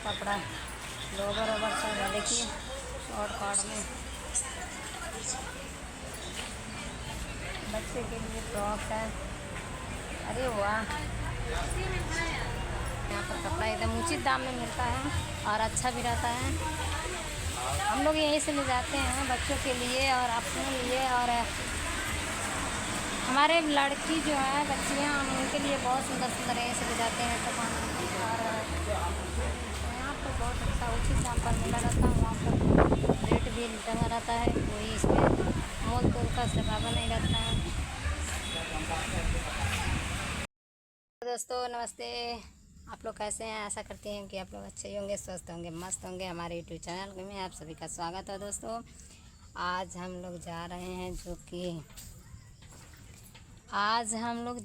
कपड़ा lower over सब है, देखिए शॉर्ट कॉट में बच्चे के लिए फ्रॉक है। अरे वाह, यहाँ पर कपड़ा एकदम उचित दाम में मिलता है और अच्छा भी रहता है। हम लोग यहीं से ले जाते हैं बच्चों के लिए और अपने लिए, और हमारे लड़की जो है बच्चियाँ उनके लिए बहुत सुंदर सुंदर यहीं से ले जाते हैं सामान। और यहाँ पर बहुत अच्छा उचित दाम पर मिला रहता है, वहाँ पर रेट भी टंगा रहता है, कोई इसमें मोल तोल का सवाबा नहीं रहता है। दोस्तों नमस्ते, आप लोग कैसे हैं? आशा करते हैं कि आप लोग अच्छे होंगे, स्वस्थ होंगे, मस्त होंगे। हमारे यूट्यूब चैनल में आप सभी का स्वागत है। दोस्तों आज हम लोग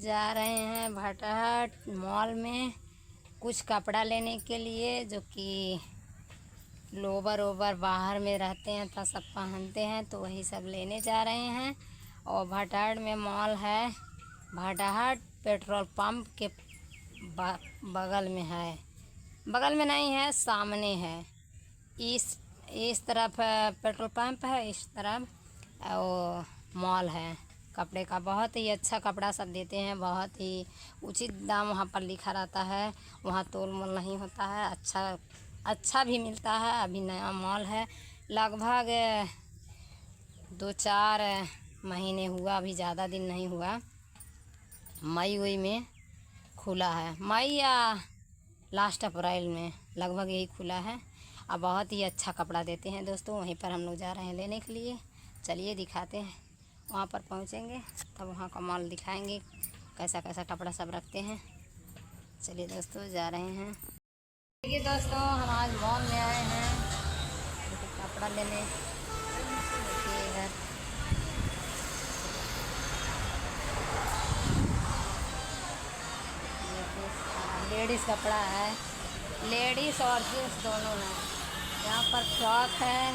जा रहे हैं भटहट मॉल में कुछ कपड़ा लेने के लिए, जो कि लोवर ओवर बाहर में रहते हैं तो सब पहनते हैं, तो वही सब लेने जा रहे हैं। और भटहट में मॉल है, भटहट पेट्रोल पंप के बगल में है, बगल में नहीं है, सामने है। इस तरफ पेट्रोल पंप है, इस तरफ वो मॉल है। कपड़े का बहुत ही अच्छा कपड़ा सब देते हैं, बहुत ही उचित दाम वहाँ पर लिखा रहता है। वहाँ तोल मोल नहीं होता है, अच्छा भी मिलता है। अभी नया मॉल है, लगभग 2-4 महीने हुआ, अभी ज़्यादा दिन नहीं हुआ। मई में खुला है, मई या लास्ट अप्रैल में लगभग यही खुला है। अब बहुत ही अच्छा कपड़ा देते हैं दोस्तों। वहीं पर हम लोग जा रहे हैं लेने के लिए। चलिए दिखाते हैं, वहाँ पर पहुँचेंगे तब वहाँ का मॉल दिखाएंगे कैसा कैसा कपड़ा सब रखते हैं। चलिए दोस्तों जा रहे हैं। देखिए दोस्तों, हम आज मॉल में आए हैं कपड़ा लेने। देखिए इधर लेडीज़ कपड़ा है, लेडीज़ और जेंट्स दोनों है। यहाँ पर फ्रॉक है,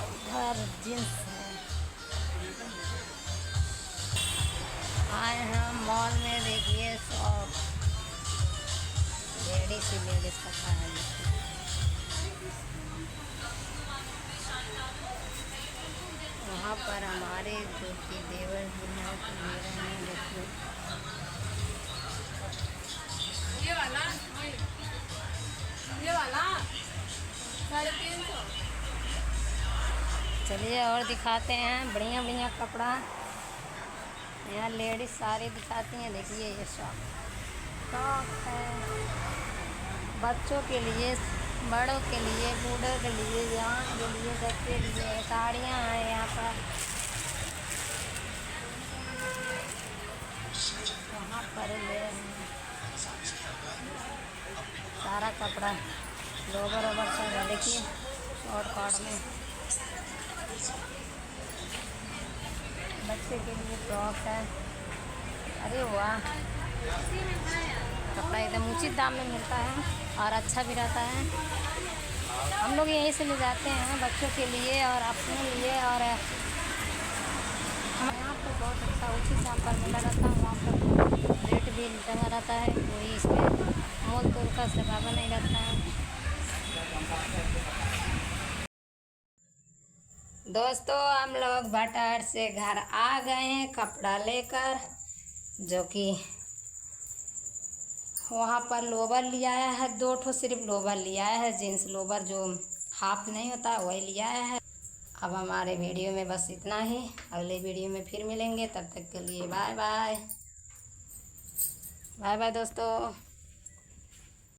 उधर जींस है। आए हैं मॉल में, देखिए शॉप लेडीज़ कपड़ा है। वहाँ पर हमारे जो कि देवर जी हैं तो ले रहे हैं, देखिए ये वाला 350। चलिए और दिखाते हैं बढ़िया बढ़िया कपड़ा। यहाँ लेडीज सारी दिखाती हैं। देखिए ये फ्रॉक है, बच्चों के लिए, बड़ों के लिए, बूढ़ों के लिए, जवान के लिए, सबके लिए साड़ियाँ हैं यहाँ पर। वहाँ पर ले सारा कपड़ा लोवर ओवर सब है, देखिए शॉर्ट कॉट में बच्चे के लिए फ्रॉक है। अरे वाह, कपड़ा एकदम उचित दाम में मिलता है और अच्छा भी रहता है। हम लोग यहीं से ले जाते हैं बच्चों के लिए और अपने लिए, और हमारे यहाँ पर बहुत अच्छा उचित दाम पर मिला रहता है। वहाँ पर रेट भी टंगा रहता है, कोई इसमें मोल तोल का सवाबा नहीं रहता है। दोस्तों हम लोग भटहट से घर आ गए हैं कपड़ा लेकर, जो कि वहाँ पर लोवर लिया है, 2 ठो सिर्फ लोवर लिया है, जींस लोवर जो हाफ नहीं होता वही लिया है। अब हमारे वीडियो में बस इतना ही, अगले वीडियो में फिर मिलेंगे, तब तक के लिए बाय बाय। बाय बाय दोस्तों।